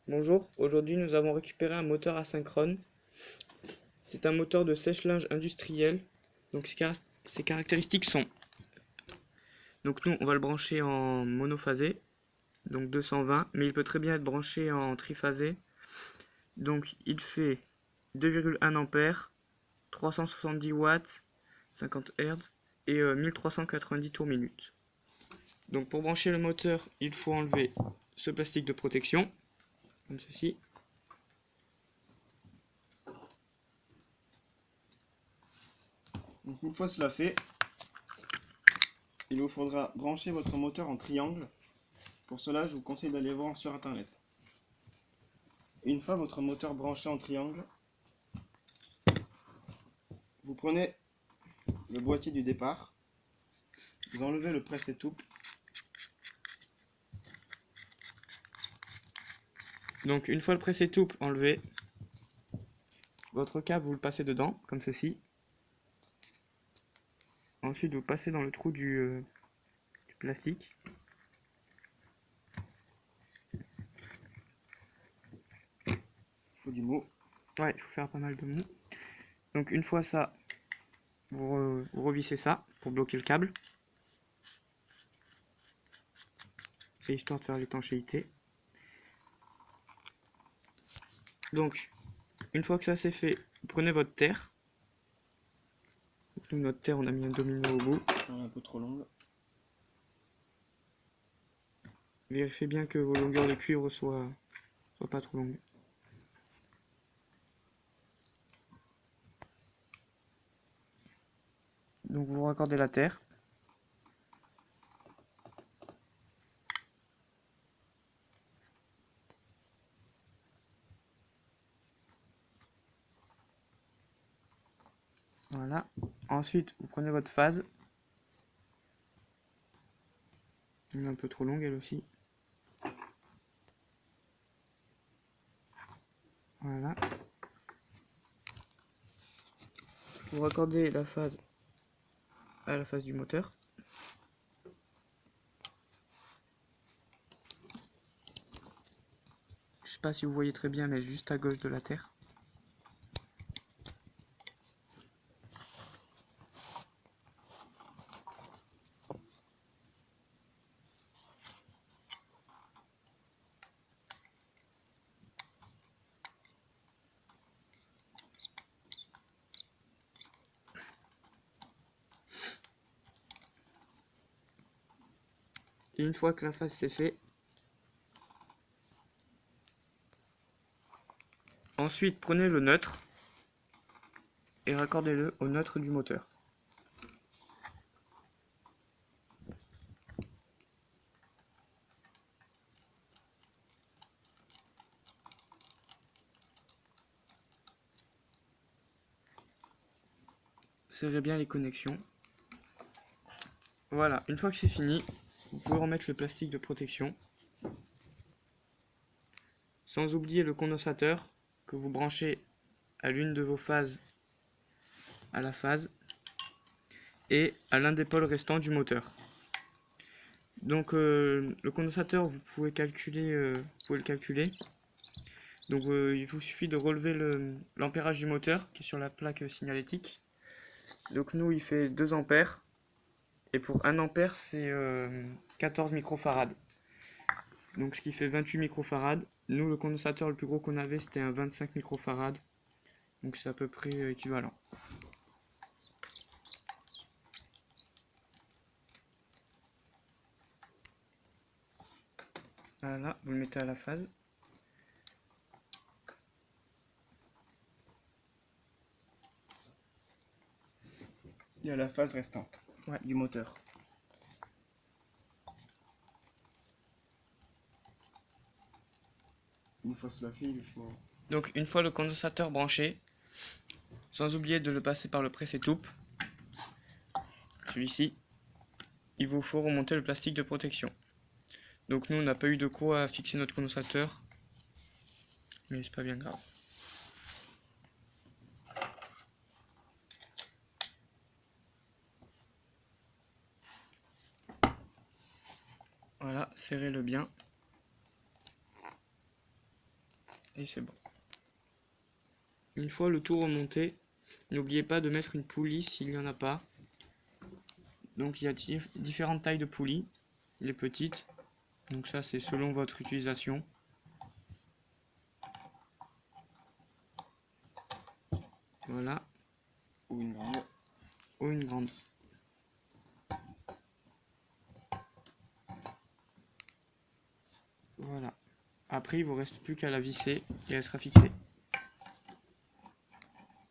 Bonjour, aujourd'hui nous avons récupéré un moteur asynchrone. C'est un moteur de sèche-linge industriel. Donc ses caractéristiques sont... Donc nous on va le brancher en monophasé, donc 220, mais il peut très bien être branché en triphasé. Donc il fait 2,1 ampères, 370 watts, 50 Hz et 1390 tours minute. Donc pour brancher le moteur, il faut enlever ce plastique de protection, comme ceci. Donc une fois cela fait, il vous faudra brancher votre moteur en triangle. Pour cela, je vous conseille d'aller voir sur internet. Une fois votre moteur branché en triangle, vous prenez le boîtier du départ, vous enlevez le presse-étoupe. Donc une fois le presse-étoupe enlevé, votre câble vous le passez dedans, comme ceci. Ensuite vous passez dans le trou du plastique. Il faut du mou. Ouais, il faut faire pas mal de mou. Donc une fois ça, vous revissez ça pour bloquer le câble. Et histoire de faire l'étanchéité. Donc, une fois que ça c'est fait, vous prenez votre terre. Donc, nous, notre terre, on a mis un domino au bout. Elle est un peu trop longue. Vérifiez bien que vos longueurs de cuivre soient pas trop longues. Donc vous raccordez la terre. Voilà. Ensuite, vous prenez votre phase. Elle est un peu trop longue elle aussi. Voilà. Vous raccordez la phase à la phase du moteur. Je sais pas si vous voyez très bien, mais juste à gauche de la terre. Et une fois que la phase c'est fait, ensuite prenez le neutre et raccordez-le au neutre du moteur. Serrez bien les connexions. Voilà, une fois que c'est fini, vous pouvez remettre le plastique de protection. Sans oublier le condensateur que vous branchez à l'une de vos phases à la phase et à l'un des pôles restants du moteur. Donc le condensateur, vous pouvez le calculer. Donc il vous suffit de relever l'ampérage du moteur qui est sur la plaque signalétique. Donc nous il fait 2 ampères et pour 1 ampère c'est 14 microfarades. Donc ce qui fait 28 microfarades. Nous le condensateur le plus gros qu'on avait c'était un 25 microfarades. Donc c'est à peu près équivalent. Voilà, vous le mettez à la phase. Il y a la phase restante, Ouais. du moteur. Une fois cela fait, il faut... Donc une fois le condensateur branché, sans oublier de le passer par le presse-étoupe, celui-ci, il vous faut remonter le plastique de protection. Donc nous on n'a pas eu de quoi fixer notre condensateur, mais c'est pas bien grave. Voilà, serrez-le bien. Et c'est bon. Une fois le tout remonté, n'oubliez pas de mettre une poulie s'il n'y en a pas. Donc il y a différentes tailles de poulies. Les petites, donc ça c'est selon votre utilisation. Voilà. Ou une grande. Ou une grande. Voilà. Après il vous reste plus qu'à la visser et elle sera fixée.